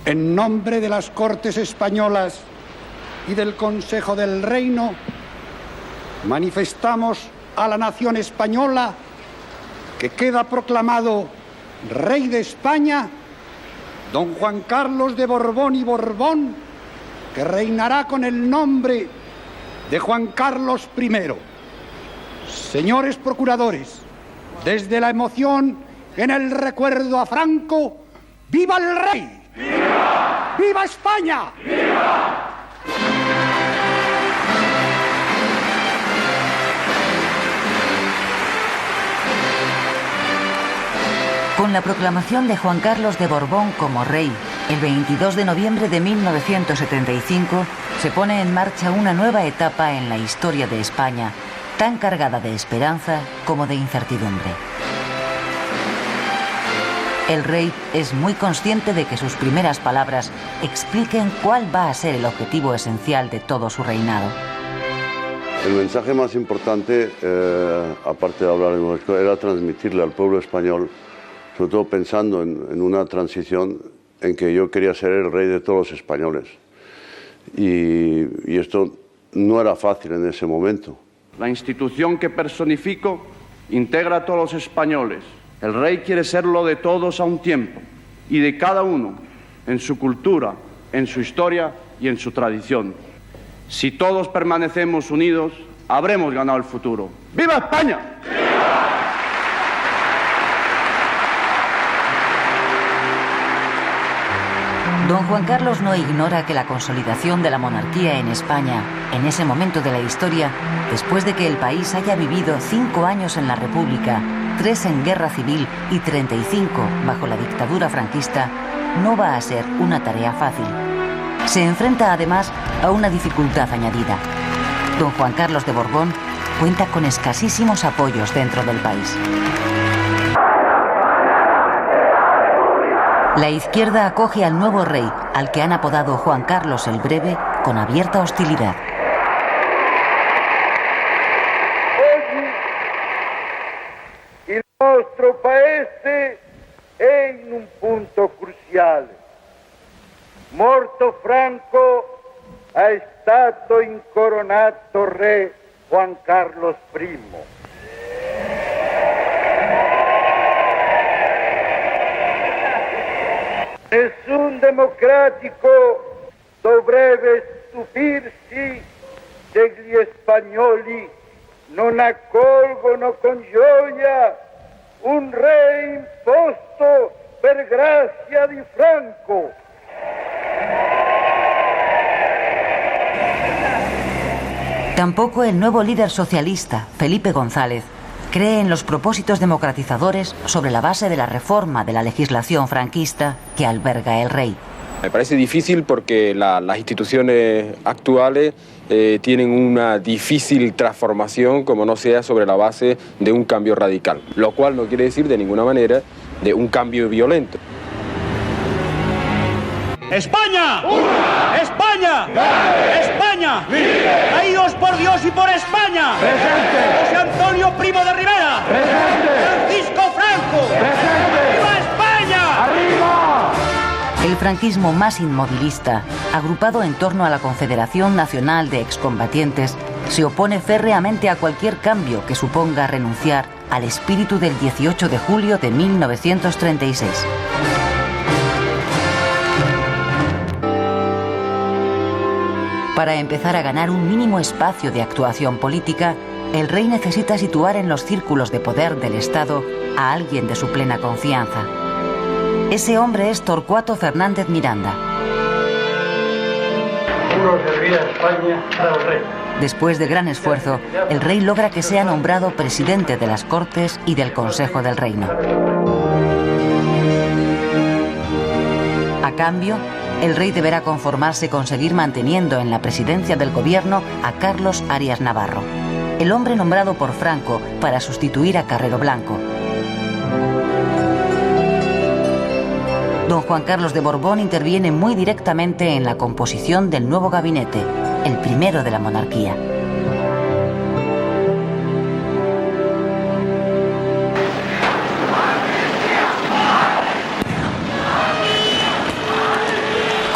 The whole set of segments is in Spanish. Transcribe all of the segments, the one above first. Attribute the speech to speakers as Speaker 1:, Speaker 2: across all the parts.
Speaker 1: En nombre de las Cortes Españolas y del Consejo del Reino, manifestamos a la nación española que queda proclamado Rey de España don Juan Carlos de Borbón y Borbón, que reinará con el nombre de Juan Carlos I. Señores procuradores, desde la emoción en el recuerdo a Franco, ¡viva el rey! ¡Viva! ¡Viva España! ¡Viva!
Speaker 2: Con la proclamación de Juan Carlos de Borbón como rey, el 22 de noviembre de 1975, se pone en marcha una nueva etapa en la historia de España, tan cargada de esperanza como de incertidumbre. El rey es muy consciente de que sus primeras palabras expliquen cuál va a ser el objetivo esencial de todo su reinado.
Speaker 3: El mensaje más importante, aparte de hablar en nuestro, era transmitirle al pueblo español, sobre todo pensando en una transición en que yo quería ser el rey de todos los españoles. Y esto no era fácil en ese momento.
Speaker 4: La institución que personifico integra a todos los españoles. El rey quiere serlo de todos a un tiempo y de cada uno en su cultura, en su historia y en su tradición. Si todos permanecemos unidos, habremos ganado el futuro. ¡Viva España! ¡Viva!
Speaker 2: Don Juan Carlos no ignora que la consolidación de la monarquía en España, en ese momento de la historia, después de que el país haya vivido 5 años en la República, 3 en guerra civil y 35 bajo la dictadura franquista, no va a ser una tarea fácil. Se enfrenta además a una dificultad añadida. Don Juan Carlos de Borbón cuenta con escasísimos apoyos dentro del país. La izquierda acoge al nuevo rey, al que han apodado Juan Carlos el Breve, con abierta hostilidad.
Speaker 5: Il nostro paese è in un punto cruciale. Morto Franco, è stato incoronato re Juan Carlos I. Nessun democratico dovrebbe stupirsi se gli spagnoli non accolgono con gioia un re imposto per grazia di Franco.
Speaker 2: Tampoco el nuevo líder socialista, Felipe González, cree en los propósitos democratizadores sobre la base de la reforma de la legislación franquista que alberga el rey.
Speaker 6: Me parece difícil porque las instituciones actuales tienen una difícil transformación como no sea sobre la base de un cambio radical, lo cual no quiere decir de ninguna manera de un cambio violento.
Speaker 7: ¡España! ¡Una! ¡España! ¡Grande! ¡España! ¡Libre! ¡Caídos por Dios y por España! ¡Presente! ¡José Antonio Primo de Rivera! ¡Presente! ¡Francisco Franco! ¡Presente! ¡Viva España! ¡Arriba!
Speaker 2: El franquismo más inmovilista, agrupado en torno a la Confederación Nacional de Excombatientes, se opone férreamente a cualquier cambio que suponga renunciar al espíritu del 18 de julio de 1936. Para empezar a ganar un mínimo espacio de actuación política, el rey necesita situar en los círculos de poder del Estado a alguien de su plena confianza. Ese hombre es Torcuato Fernández Miranda.
Speaker 8: Juro servir a España al rey.
Speaker 2: Después de gran esfuerzo, el rey logra que sea nombrado presidente de las Cortes y del Consejo del Reino. A cambio, el rey deberá conformarse con seguir manteniendo en la presidencia del gobierno a Carlos Arias Navarro, el hombre nombrado por Franco para sustituir a Carrero Blanco. Don Juan Carlos de Borbón interviene muy directamente en la composición del nuevo gabinete, el primero de la monarquía.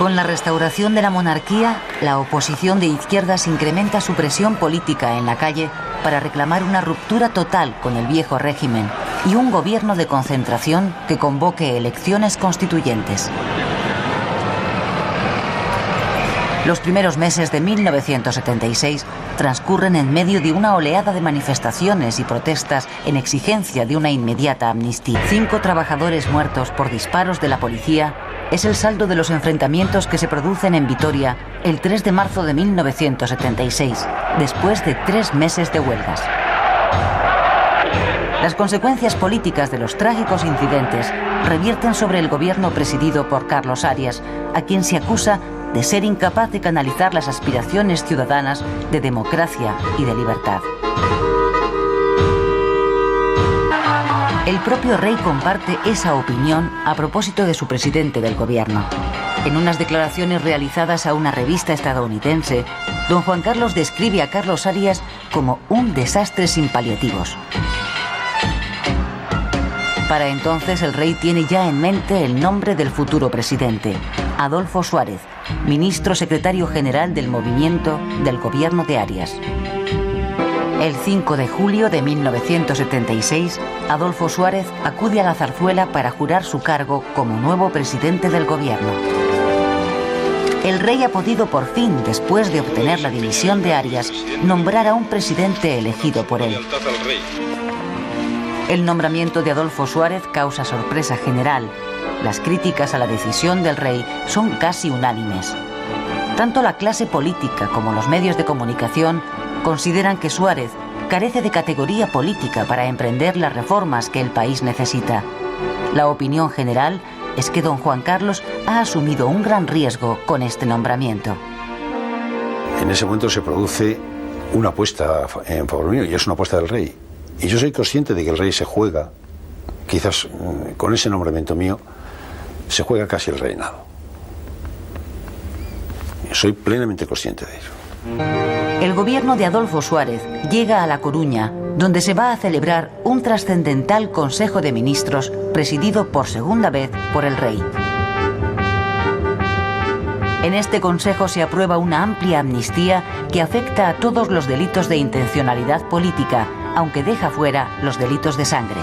Speaker 2: Con la restauración de la monarquía, la oposición de izquierdas incrementa su presión política en la calle para reclamar una ruptura total con el viejo régimen y un gobierno de concentración que convoque elecciones constituyentes. Los primeros meses de 1976 transcurren en medio de una oleada de manifestaciones y protestas en exigencia de una inmediata amnistía. 5 trabajadores muertos por disparos de la policía es el saldo de los enfrentamientos que se producen en Vitoria el 3 de marzo de 1976, después de 3 meses de huelgas. Las consecuencias políticas de los trágicos incidentes revierten sobre el gobierno presidido por Carlos Arias, a quien se acusa de ser incapaz de canalizar las aspiraciones ciudadanas de democracia y de libertad. El propio rey comparte esa opinión a propósito de su presidente del gobierno. En unas declaraciones realizadas a una revista estadounidense, don Juan Carlos describe a Carlos Arias como un desastre sin paliativos. Para entonces el rey tiene ya en mente el nombre del futuro presidente, Adolfo Suárez, ministro secretario general del movimiento del gobierno de Arias. El 5 de julio de 1976, Adolfo Suárez acude a la Zarzuela para jurar su cargo como nuevo presidente del gobierno. El rey ha podido por fin, después de obtener la dimisión de Arias, nombrar a un presidente elegido por él. El nombramiento de Adolfo Suárez causa sorpresa general. Las críticas a la decisión del rey son casi unánimes. Tanto la clase política como los medios de comunicación consideran que Suárez carece de categoría política para emprender las reformas que el país necesita. La opinión general es que don Juan Carlos ha asumido un gran riesgo con este nombramiento.
Speaker 9: En ese momento se produce una apuesta en favor mío, y es una apuesta del rey. Y yo soy consciente de que el rey se juega, quizás con ese nombramiento mío, se juega casi el reinado. Soy plenamente consciente de ello.
Speaker 2: El gobierno de Adolfo Suárez llega a La Coruña, donde se va a celebrar un trascendental Consejo de Ministros presidido por segunda vez por el rey. En este consejo se aprueba una amplia amnistía que afecta a todos los delitos de intencionalidad política, aunque deja fuera los delitos de sangre.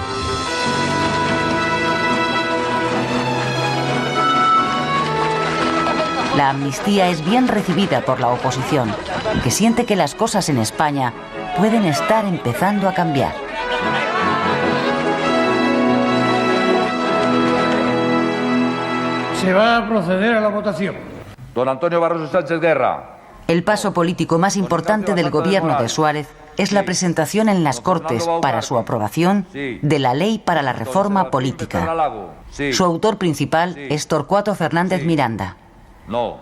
Speaker 2: La amnistía es bien recibida por la oposición, que siente que las cosas en España pueden estar empezando a cambiar.
Speaker 8: Se va a proceder a la votación.
Speaker 10: Don Antonio Barroso Sánchez Guerra.
Speaker 2: El paso político más importante del gobierno de Suárez es la presentación en las Cortes para su aprobación de la Ley para la Reforma Política. Su autor principal es Torcuato Fernández Miranda.
Speaker 10: No.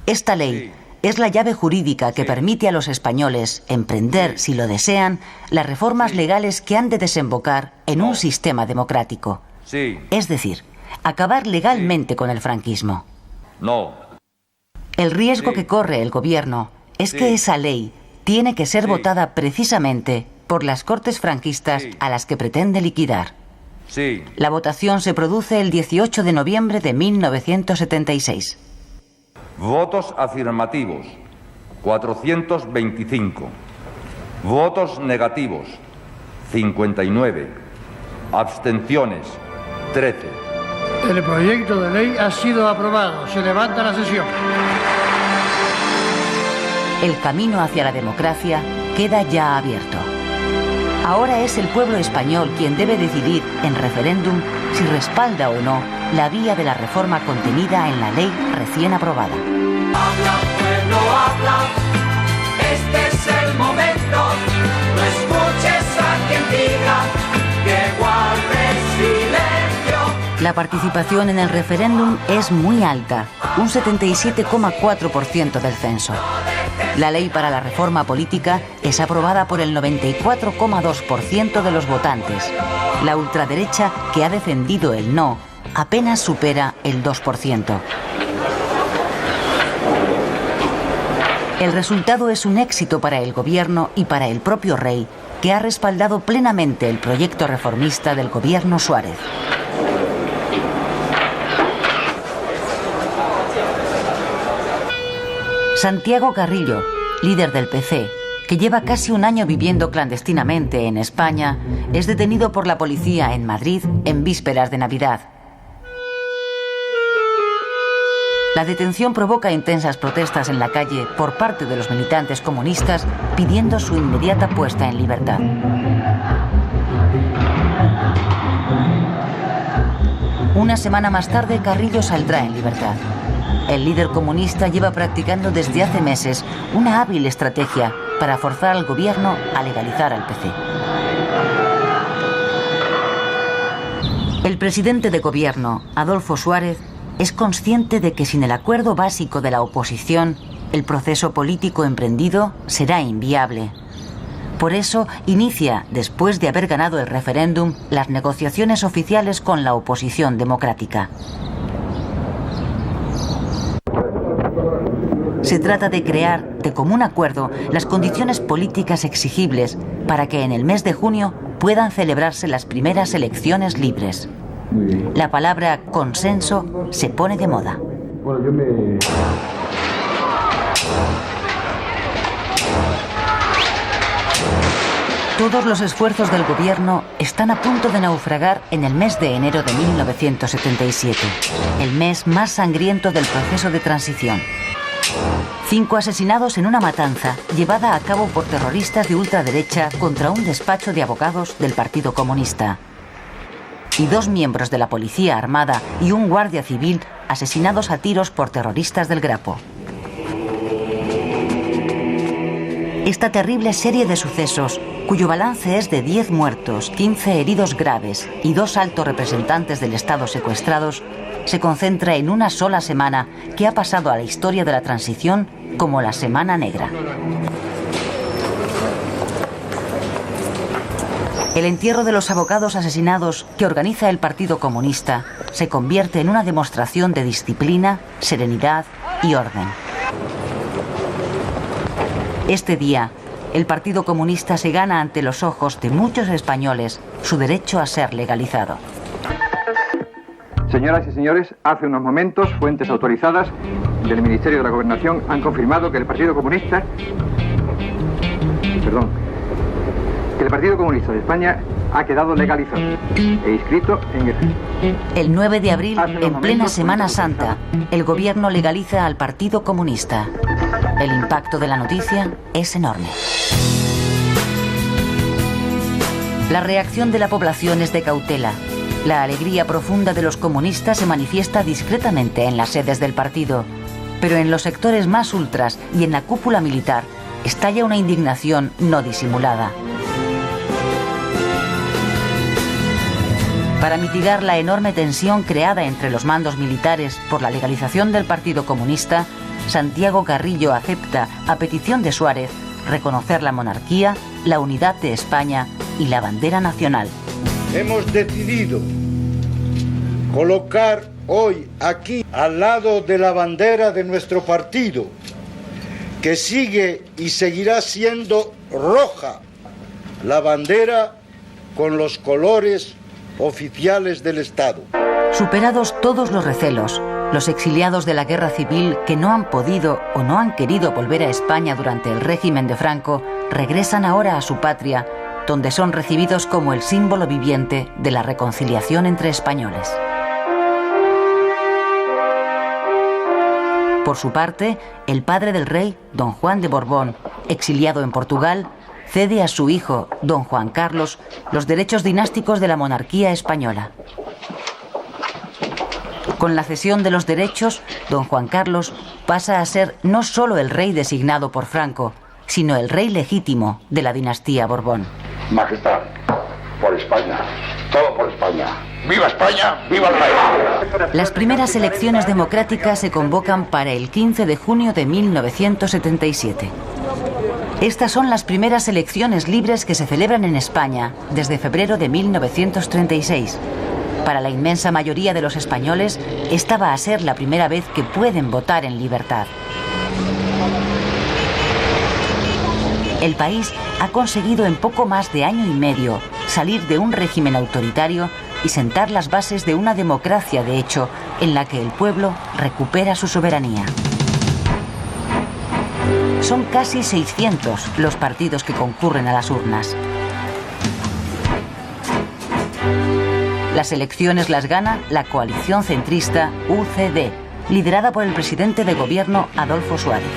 Speaker 2: Esta ley es la llave jurídica que permite a los españoles emprender, si lo desean, las reformas legales que han de desembocar en un sistema democrático. Es decir, acabar legalmente con el franquismo.
Speaker 10: No.
Speaker 2: El riesgo que corre el gobierno es que esa ley tiene que ser votada precisamente por las Cortes franquistas a las que pretende liquidar. La votación se produce el 18 de noviembre de 1976.
Speaker 10: Votos afirmativos, 425. Votos negativos, 59. Abstenciones, 13.
Speaker 8: El proyecto de ley ha sido aprobado. Se levanta la sesión.
Speaker 2: El camino hacia la democracia queda ya abierto. Ahora es el pueblo español quien debe decidir en referéndum si respalda o no la vía de la reforma contenida en la ley recién aprobada.
Speaker 11: Habla, pueblo, habla. Este es el momento. No escuches a quien diga que guardes silencio.
Speaker 2: La participación en el referéndum es muy alta, un 77,4% del censo. La ley para la reforma política es aprobada por el 94,2% de los votantes. La ultraderecha, que ha defendido el no, apenas supera el 2%. El resultado es un éxito para el gobierno y para el propio rey, que ha respaldado plenamente el proyecto reformista del gobierno Suárez. Santiago Carrillo, líder del PC, que lleva casi un año viviendo clandestinamente en España, es detenido por la policía en Madrid en vísperas de Navidad. La detención provoca intensas protestas en la calle por parte de los militantes comunistas pidiendo su inmediata puesta en libertad. Una semana más tarde, Carrillo saldrá en libertad. El líder comunista lleva practicando desde hace meses una hábil estrategia para forzar al gobierno a legalizar al PC. El presidente de gobierno, Adolfo Suárez, es consciente de que sin el acuerdo básico de la oposición, el proceso político emprendido será inviable. Por eso inicia, después de haber ganado el referéndum, las negociaciones oficiales con la oposición democrática. Se trata de crear, de común acuerdo, las condiciones políticas exigibles para que en el mes de junio puedan celebrarse las primeras elecciones libres. La palabra consenso se pone de moda. Todos los esfuerzos del gobierno están a punto de naufragar en el mes de enero de 1977, el mes más sangriento del proceso de transición. 5 asesinados en una matanza llevada a cabo por terroristas de ultraderecha contra un despacho de abogados del Partido Comunista. Y 2 miembros de la Policía Armada y un guardia civil asesinados a tiros por terroristas del Grapo. Esta terrible serie de sucesos, cuyo balance es de 10 muertos, 15 heridos graves y 2 altos representantes del Estado secuestrados, se concentra en una sola semana que ha pasado a la historia de la transición como la Semana Negra. El entierro de los abogados asesinados que organiza el Partido Comunista se convierte en una demostración de disciplina, serenidad y orden. Este día, el Partido Comunista se gana ante los ojos de muchos españoles su derecho a ser legalizado.
Speaker 12: Señoras y señores, hace unos momentos, fuentes autorizadas del Ministerio de la Gobernación han confirmado que el Partido Comunista de España ha quedado legalizado e inscrito en
Speaker 2: el 9 de abril, en plena Semana Santa, el gobierno legaliza al Partido Comunista. El impacto de la noticia es enorme. La reacción de la población es de cautela. La alegría profunda de los comunistas se manifiesta discretamente en las sedes del partido, pero en los sectores más ultras y en la cúpula militar estalla una indignación no disimulada. Para mitigar la enorme tensión creada entre los mandos militares por la legalización del Partido Comunista, Santiago Carrillo acepta, a petición de Suárez, reconocer la monarquía, la unidad de España y la bandera nacional.
Speaker 13: Hemos decidido colocar hoy aquí, al lado de la bandera de nuestro partido, que sigue y seguirá siendo roja, la bandera con los colores oficiales del Estado.
Speaker 2: Superados todos los recelos, los exiliados de la guerra civil que no han podido o no han querido volver a España durante el régimen de Franco, regresan ahora a su patria, donde son recibidos como el símbolo viviente de la reconciliación entre españoles. Por su parte, el padre del rey, don Juan de Borbón, exiliado en Portugal, cede a su hijo, don Juan Carlos, los derechos dinásticos de la monarquía española. Con la cesión de los derechos, don Juan Carlos pasa a ser no solo el rey designado por Franco, sino el rey legítimo de la dinastía Borbón.
Speaker 14: Majestad, por España, todo por España. ¡Viva España! ¡Viva el rey!
Speaker 2: Las primeras elecciones democráticas se convocan para el 15 de junio de 1977. Estas son las primeras elecciones libres que se celebran en España desde febrero de 1936. Para la inmensa mayoría de los españoles, esta va a ser la primera vez que pueden votar en libertad. El país ha conseguido en poco más de año y medio salir de un régimen autoritario y sentar las bases de una democracia de hecho en la que el pueblo recupera su soberanía. Son casi 600 los partidos que concurren a las urnas. Las elecciones las gana la coalición centrista UCD, liderada por el presidente de gobierno Adolfo Suárez.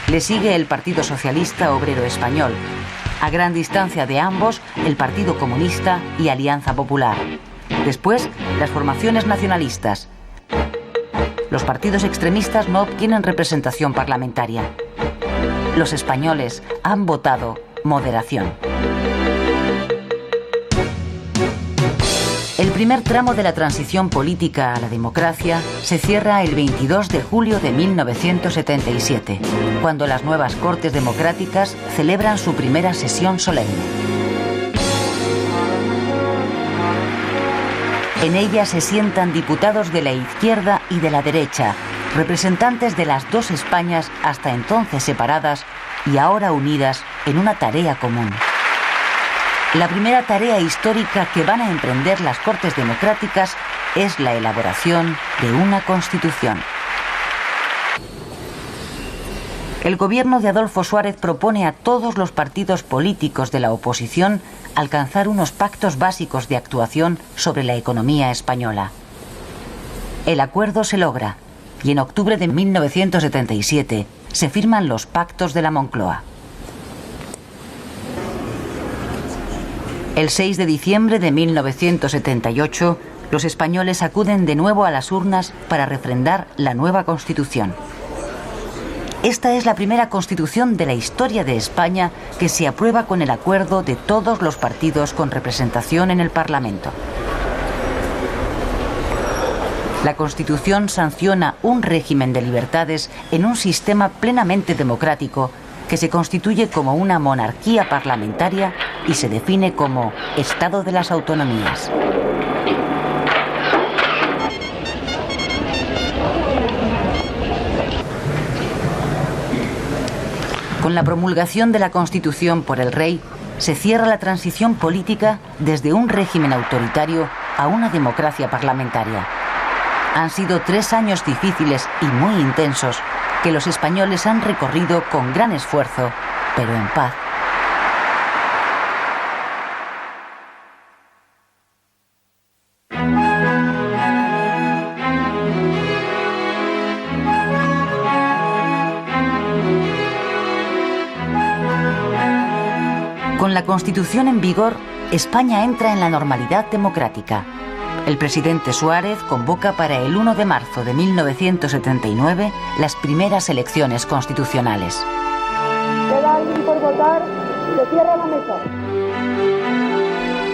Speaker 2: Le sigue el Partido Socialista Obrero Español. A gran distancia de ambos, el Partido Comunista y Alianza Popular. Después, las formaciones nacionalistas. Los partidos extremistas no obtienen representación parlamentaria. Los españoles han votado moderación. El primer tramo de la transición política a la democracia se cierra el 22 de julio de 1977, cuando las nuevas Cortes Democráticas celebran su primera sesión solemne. En ella se sientan diputados de la izquierda y de la derecha, representantes de las dos Españas hasta entonces separadas y ahora unidas en una tarea común. La primera tarea histórica que van a emprender las Cortes Democráticas es la elaboración de una Constitución. El gobierno de Adolfo Suárez propone a todos los partidos políticos de la oposición alcanzar unos pactos básicos de actuación sobre la economía española. El acuerdo se logra y en octubre de 1977 se firman los Pactos de la Moncloa. El 6 de diciembre de 1978, los españoles acuden de nuevo a las urnas para refrendar la nueva Constitución. Esta es la primera Constitución de la historia de España que se aprueba con el acuerdo de todos los partidos con representación en el Parlamento. La Constitución sanciona un régimen de libertades en un sistema plenamente democrático que se constituye como una monarquía parlamentaria y se define como Estado de las Autonomías. Con la promulgación de la Constitución por el rey, se cierra la transición política desde un régimen autoritario a una democracia parlamentaria. Han sido 3 años difíciles y muy intensos que los españoles han recorrido con gran esfuerzo, pero en paz. Con la Constitución en vigor, España entra en la normalidad democrática. El presidente Suárez convoca para el 1 de marzo de 1979 las primeras elecciones constitucionales.
Speaker 15: ¿Queda alguien por votar? Se cierra la mesa.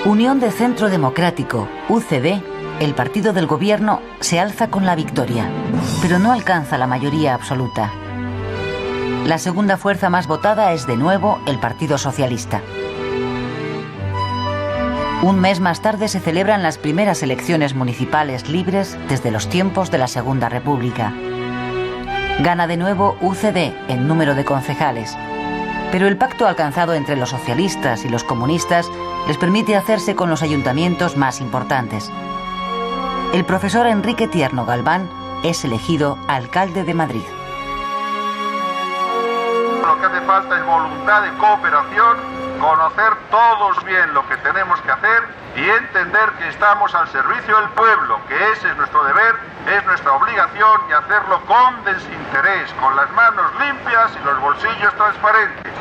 Speaker 2: Unión de Centro Democrático, UCD, el partido del gobierno, se alza con la victoria, pero no alcanza la mayoría absoluta. La segunda fuerza más votada es de nuevo el Partido Socialista. Un mes más tarde se celebran las primeras elecciones municipales libres desde los tiempos de la Segunda República. Gana de nuevo UCD en número de concejales, pero el pacto alcanzado entre los socialistas y los comunistas les permite hacerse con los ayuntamientos más importantes. El profesor Enrique Tierno Galván es elegido alcalde de Madrid.
Speaker 16: Lo que hace falta es voluntad de cooperación, conocer todos bien lo que tenemos que hacer y entender que estamos al servicio del pueblo, que ese es nuestro deber, es nuestra obligación y hacerlo con desinterés, con las manos limpias y los bolsillos transparentes.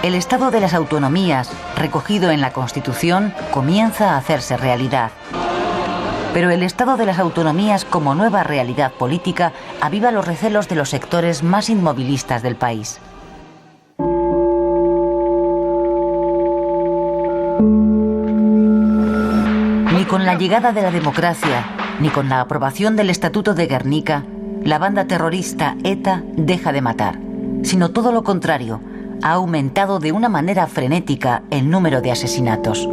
Speaker 2: El Estado de las Autonomías, recogido en la Constitución, comienza a hacerse realidad. Pero el Estado de las Autonomías como nueva realidad política aviva los recelos de los sectores más inmovilistas del país. Ni con la llegada de la democracia, ni con la aprobación del Estatuto de Guernica, la banda terrorista ETA deja de matar, sino todo lo contrario, ha aumentado de una manera frenética el número de asesinatos.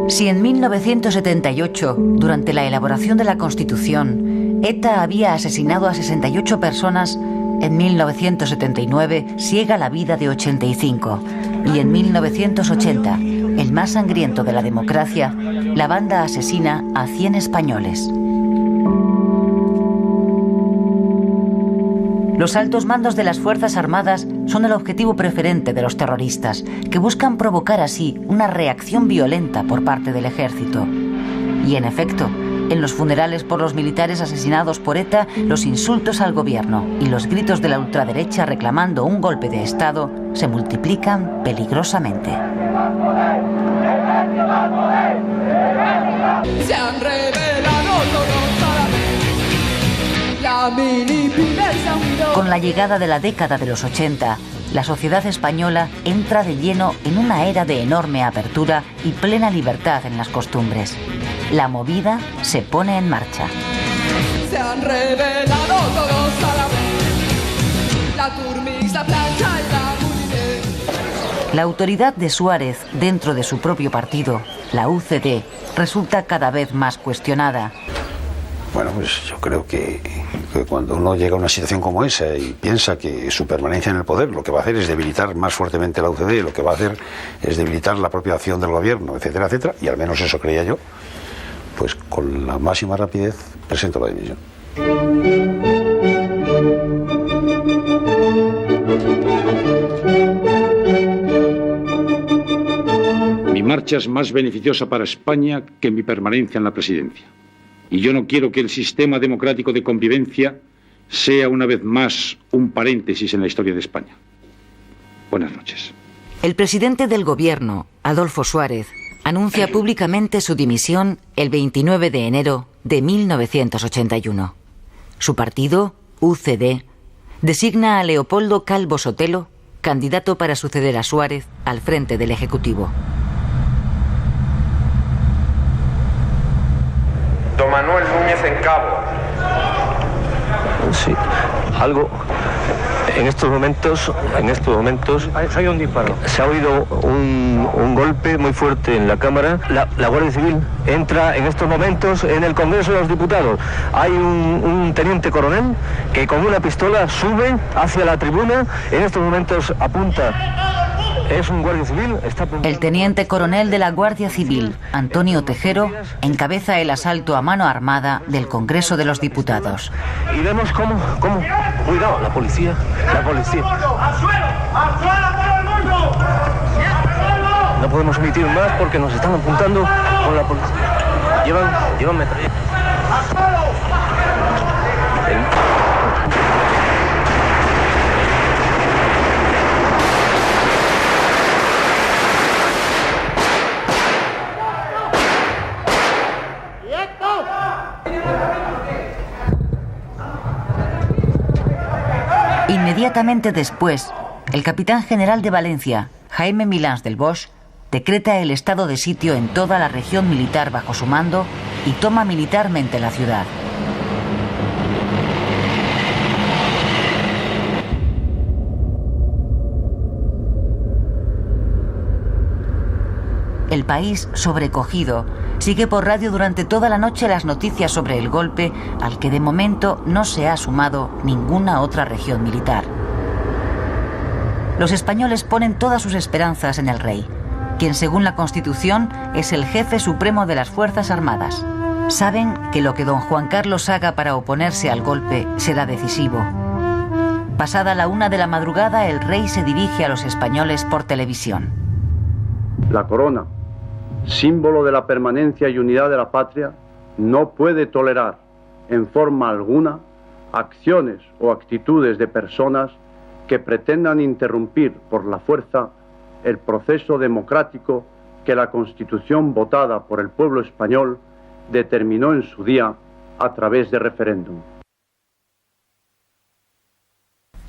Speaker 2: Si en 1978, durante la elaboración de la Constitución, ETA había asesinado a 68 personas, en 1979 ciega la vida de 85 y en 1980 el más sangriento de la democracia, la banda asesina a 100 españoles. Los altos mandos de las Fuerzas Armadas son el objetivo preferente de los terroristas, que buscan provocar así una reacción violenta por parte del ejército. Y en efecto, en los funerales por los militares asesinados por ETA, los insultos al gobierno y los gritos de la ultraderecha reclamando un golpe de Estado se multiplican peligrosamente.
Speaker 11: Se han revelado todos a la mini pyme se unió.
Speaker 2: Con la llegada de la década de los 80, la sociedad española entra de lleno en una era de enorme apertura y plena libertad en las costumbres. La movida se pone en marcha.
Speaker 11: Se han revelado todos a la vez. La Turmix, la plancha y la Moulinet.
Speaker 2: La autoridad de Suárez dentro de su propio partido, la UCD, resulta cada vez más cuestionada.
Speaker 9: Bueno, pues yo creo que cuando uno llega a una situación como esa y piensa que su permanencia en el poder lo que va a hacer es debilitar más fuertemente la UCD, lo que va a hacer es debilitar la propia acción del gobierno, etcétera, etcétera, y al menos eso creía yo, pues con la máxima rapidez presento la dimisión.
Speaker 17: Mi marcha es más beneficiosa para España que mi permanencia en la presidencia. Y yo no quiero que el sistema democrático de convivencia sea una vez más un paréntesis en la historia de España. Buenas noches.
Speaker 2: El presidente del gobierno, Adolfo Suárez, anuncia públicamente su dimisión el 29 de enero de 1981. Su partido, UCD, designa a Leopoldo Calvo Sotelo candidato para suceder a Suárez al frente del Ejecutivo.
Speaker 18: Don Manuel Núñez en Cabo.
Speaker 19: Sí, algo. En estos momentos hay un disparo. Se ha oído un golpe muy fuerte en la Cámara. La Guardia Civil entra en estos momentos en el Congreso de los Diputados. Hay un teniente coronel que con una pistola sube hacia la tribuna. En estos momentos apunta. Es un guardia civil.
Speaker 2: El teniente coronel de la Guardia Civil, Antonio Tejero, encabeza el asalto a mano armada del Congreso de los Diputados.
Speaker 19: Y vemos cómo. Cuidado, la policía.
Speaker 11: ¡Al suelo! ¡Al suelo todo el mundo!
Speaker 19: No podemos emitir más porque nos están apuntando con la policía. Llevan metralla.
Speaker 11: ¡Al suelo!
Speaker 2: Inmediatamente después, el capitán general de Valencia, Jaime Milans del Bosch, decreta el estado de sitio en toda la región militar bajo su mando y toma militarmente la ciudad. El país, sobrecogido, sigue por radio durante toda la noche las noticias sobre el golpe al que de momento no se ha sumado ninguna otra región militar. Los españoles ponen todas sus esperanzas en el rey, quien según la Constitución es el jefe supremo de las Fuerzas Armadas. Saben que lo que don Juan Carlos haga para oponerse al golpe será decisivo. Pasada la 1 de la madrugada, el rey se dirige a los españoles por televisión.
Speaker 4: La corona, símbolo de la permanencia y unidad de la patria, no puede tolerar en forma alguna acciones o actitudes de personas que pretendan interrumpir por la fuerza el proceso democrático que la Constitución votada por el pueblo español determinó en su día a través de referéndum.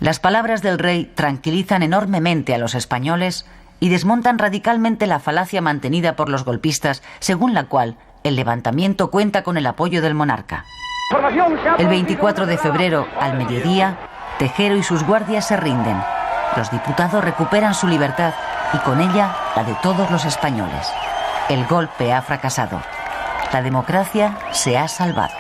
Speaker 2: Las palabras del rey tranquilizan enormemente a los españoles y desmontan radicalmente la falacia mantenida por los golpistas, según la cual el levantamiento cuenta con el apoyo del monarca. El 24 de febrero, al mediodía, Tejero y sus guardias se rinden. Los diputados recuperan su libertad y con ella la de todos los españoles. El golpe ha fracasado. La democracia se ha salvado.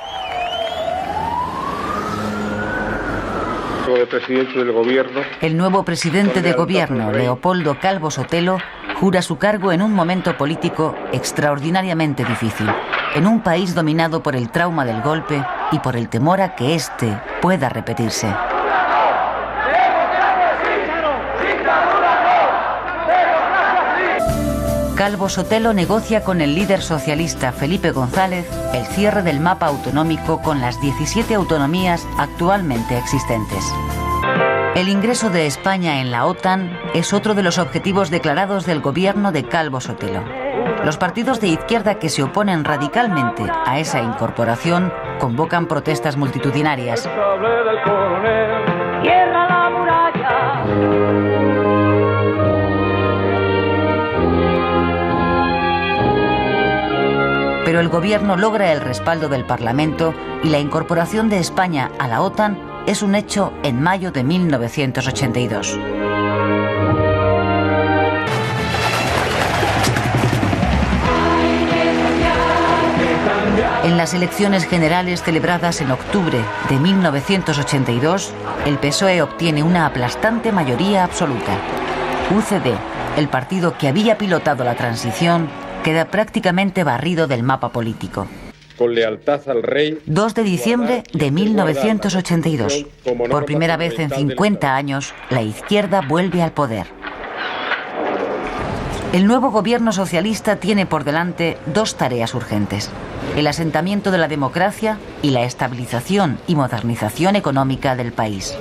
Speaker 17: El presidente del gobierno.
Speaker 2: El nuevo presidente de gobierno, Leopoldo Calvo Sotelo, Jura su cargo en un momento político extraordinariamente difícil, en un país dominado por el trauma del golpe y por el temor a que éste pueda repetirse. Calvo Sotelo negocia con el líder socialista Felipe González el cierre del mapa autonómico con las 17 autonomías actualmente existentes. El ingreso de España en la OTAN es otro de los objetivos declarados del gobierno de Calvo Sotelo. Los partidos de izquierda que se oponen radicalmente a esa incorporación convocan protestas multitudinarias.
Speaker 11: ¡Cierra la muralla!
Speaker 2: Pero el gobierno logra el respaldo del Parlamento y la incorporación de España a la OTAN es un hecho en mayo de 1982. En las elecciones generales celebradas en octubre de 1982, el PSOE obtiene una aplastante mayoría absoluta. UCD, el partido que había pilotado la transición, queda prácticamente barrido del mapa político.
Speaker 6: Con lealtad al rey.
Speaker 2: 2 de diciembre de 1982. Por primera vez en 50 años, la izquierda vuelve al poder. El nuevo gobierno socialista tiene por delante 2 tareas urgentes: el asentamiento de la democracia y la estabilización y modernización económica del país.